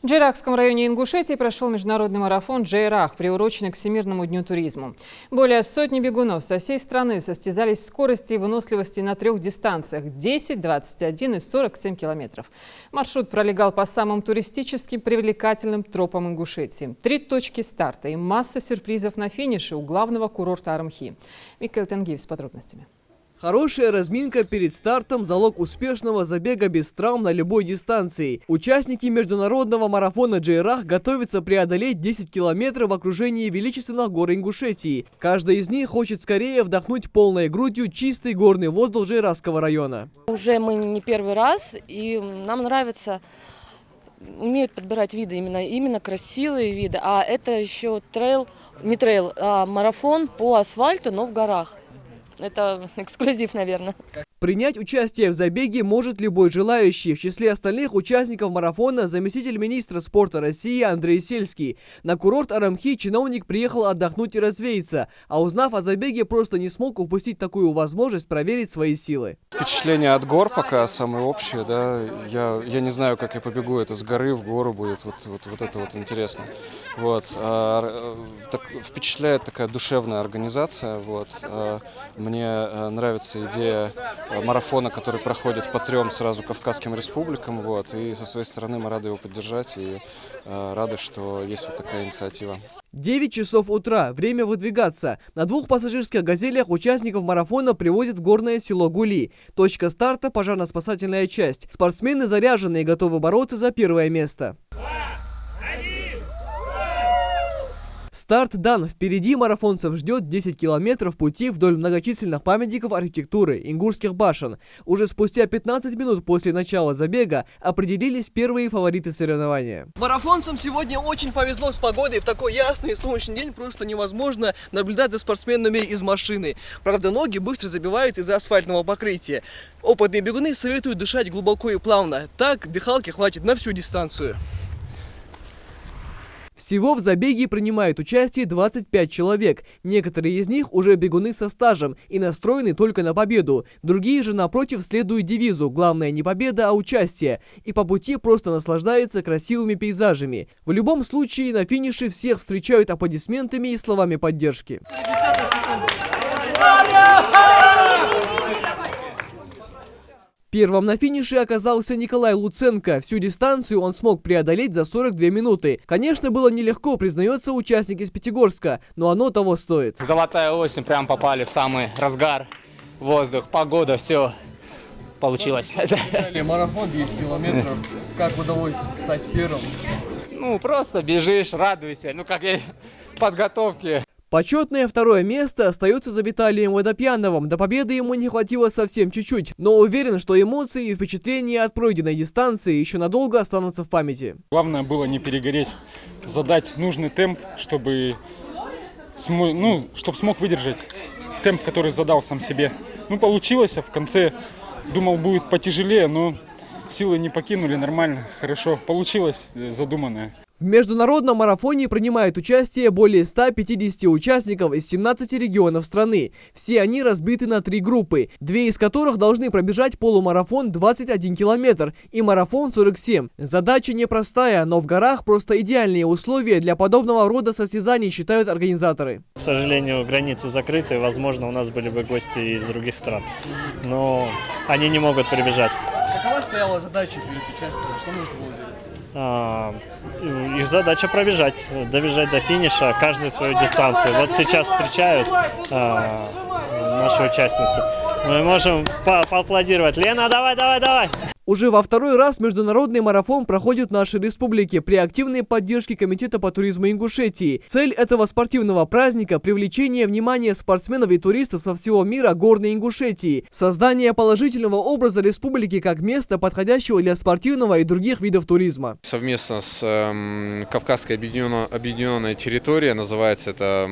В Джейрахском районе Ингушетии прошел международный марафон «Джейрах», приуроченный к Всемирному дню туризма. Более сотни бегунов со всей страны состязались в скорости и выносливости на 3 дистанциях – 10, 21 и 47 километров. Маршрут пролегал по самым туристическим привлекательным тропам Ингушетии. 3 точки старта и масса сюрпризов на финише у главного курорта Арымхи. Микаэль Тенгиев с подробностями. Хорошая разминка перед стартом – залог успешного забега без травм на любой дистанции. Участники международного марафона «Джейрах» готовятся преодолеть 10 километров в окружении величественных гор Ингушетии. Каждый из них хочет скорее вдохнуть полной грудью чистый горный воздух Джейрахского района. Уже мы не первый раз, и нам нравится, умеют подбирать виды, именно красивые виды. А это еще марафон по асфальту, но в горах. Это эксклюзив, наверное. Принять участие в забеге может любой желающий. В числе остальных участников марафона заместитель министра спорта России Андрей Сельский. На курорт Арымхи чиновник приехал отдохнуть и развеяться, а узнав о забеге, просто не смог упустить такую возможность проверить свои силы. Впечатление от гор пока самое общее, да. Я не знаю, как я побегу, это с горы в гору будет, вот это вот интересно. Вот. Впечатляет такая душевная организация. Вот. Мне нравится идея марафона, который проходит по 3 сразу Кавказским республикам. Вот. И со своей стороны мы рады его поддержать и рады, что есть вот такая инициатива. 9 часов утра. Время выдвигаться. На 2 пассажирских «Газелях» участников марафона привозят в горное село Гули. Точка старта – пожарно-спасательная часть. Спортсмены заряжены и готовы бороться за первое место. Старт дан. Впереди марафонцев ждет 10 километров пути вдоль многочисленных памятников архитектуры, ингушских башен. Уже спустя 15 минут после начала забега определились первые фавориты соревнования. Марафонцам сегодня очень повезло с погодой. В такой ясный и солнечный день просто невозможно наблюдать за спортсменами из машины. Правда, ноги быстро забивают из-за асфальтного покрытия. Опытные бегуны советуют дышать глубоко и плавно. Так дыхалки хватит на всю дистанцию. Всего в забеге принимают участие 25 человек. Некоторые из них уже бегуны со стажем и настроены только на победу. Другие же, напротив, следуют девизу «Главное не победа, а участие». И по пути просто наслаждаются красивыми пейзажами. В любом случае, на финише всех встречают аплодисментами и словами поддержки. Первым на финише оказался Николай Луценко. Всю дистанцию он смог преодолеть за 42 минуты. Конечно, было нелегко, признается участник из Пятигорска, но оно того стоит. Золотая осень, прям попали в самый разгар. Воздух, погода, все получилось. Марафон 10 километров. Как удалось стать первым? Ну, просто бежишь, радуйся. Ну, как и подготовки. Почетное 2-е место остается за Виталием Водопьяновым. До победы ему не хватило совсем чуть-чуть, но уверен, что эмоции и впечатления от пройденной дистанции еще надолго останутся в памяти. Главное было не перегореть, задать нужный темп, чтобы смог выдержать темп, который задал сам себе. Ну, получилось, а в конце думал, будет потяжелее, но силы не покинули, нормально, хорошо. Получилось задуманное. В международном марафоне принимают участие более 150 участников из 17 регионов страны. Все они разбиты на 3 группы, 2 из которых должны пробежать полумарафон 21 километр и марафон 47. Задача непростая, но в горах просто идеальные условия для подобного рода состязаний, считают организаторы. К сожалению, границы закрыты, возможно, у нас были бы гости из других стран, но они не могут прибежать. Какова стояла задача перед участием? Что нужно было сделать? Их задача пробежать, добежать до финиша, каждую свою дистанцию. Вот сейчас встречают наши участницы. Мы можем поаплодировать. Лена, давай, давай, давай! Уже во 2-й раз международный марафон проходит в нашей республике при активной поддержке Комитета по туризму Ингушетии. Цель этого спортивного праздника – привлечение внимания спортсменов и туристов со всего мира горной Ингушетии, создание положительного образа республики как места, подходящего для спортивного и других видов туризма. Совместно с Кавказской объединенной территорией, называется это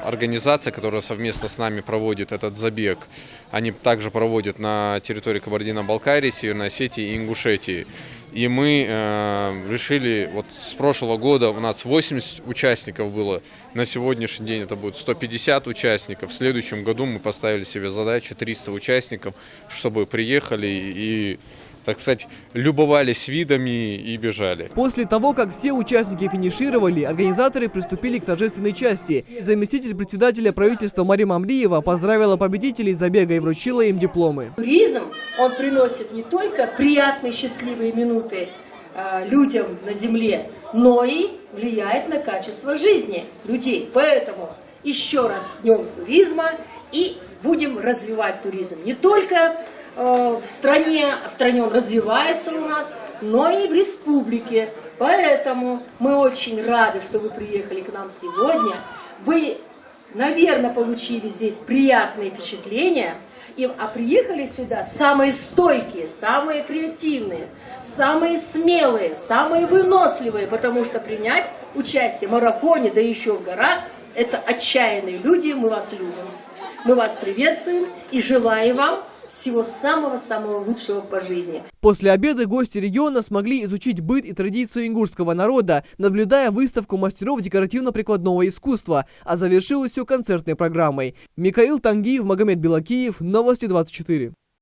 организация, которая совместно с нами проводит этот забег. Они также проводят на территории Кабардино-Балкарии, Северной Осетии и Ингушетии. И мы решили, вот с прошлого года у нас 80 участников было, на сегодняшний день это будет 150 участников. В следующем году мы поставили себе задачу 300 участников, чтобы приехали и так сказать, любовались видами и бежали. После того, как все участники финишировали, организаторы приступили к торжественной части. Заместитель председателя правительства Мария Мамлиева поздравила победителей забега и вручила им дипломы. Туризм, он приносит не только приятные, счастливые минуты людям на земле, но и влияет на качество жизни людей. Поэтому еще раз с Днем туризма, и будем развивать туризм не только в стране он развивается у нас, но и в республике. Поэтому мы очень рады, что вы приехали к нам сегодня. Вы, наверное, получили здесь приятные впечатления. А приехали сюда самые стойкие, самые креативные, самые смелые, самые выносливые, потому что принять участие в марафоне, да еще в горах, это отчаянные люди, мы вас любим. Мы вас приветствуем и желаем вам всего самого-самого лучшего по жизни. После обеда гости региона смогли изучить быт и традицию ингушского народа, наблюдая выставку мастеров декоративно-прикладного искусства, а завершилось все концертной программой. Михаил Тангиев, Магомед Белакиев, Новости 24.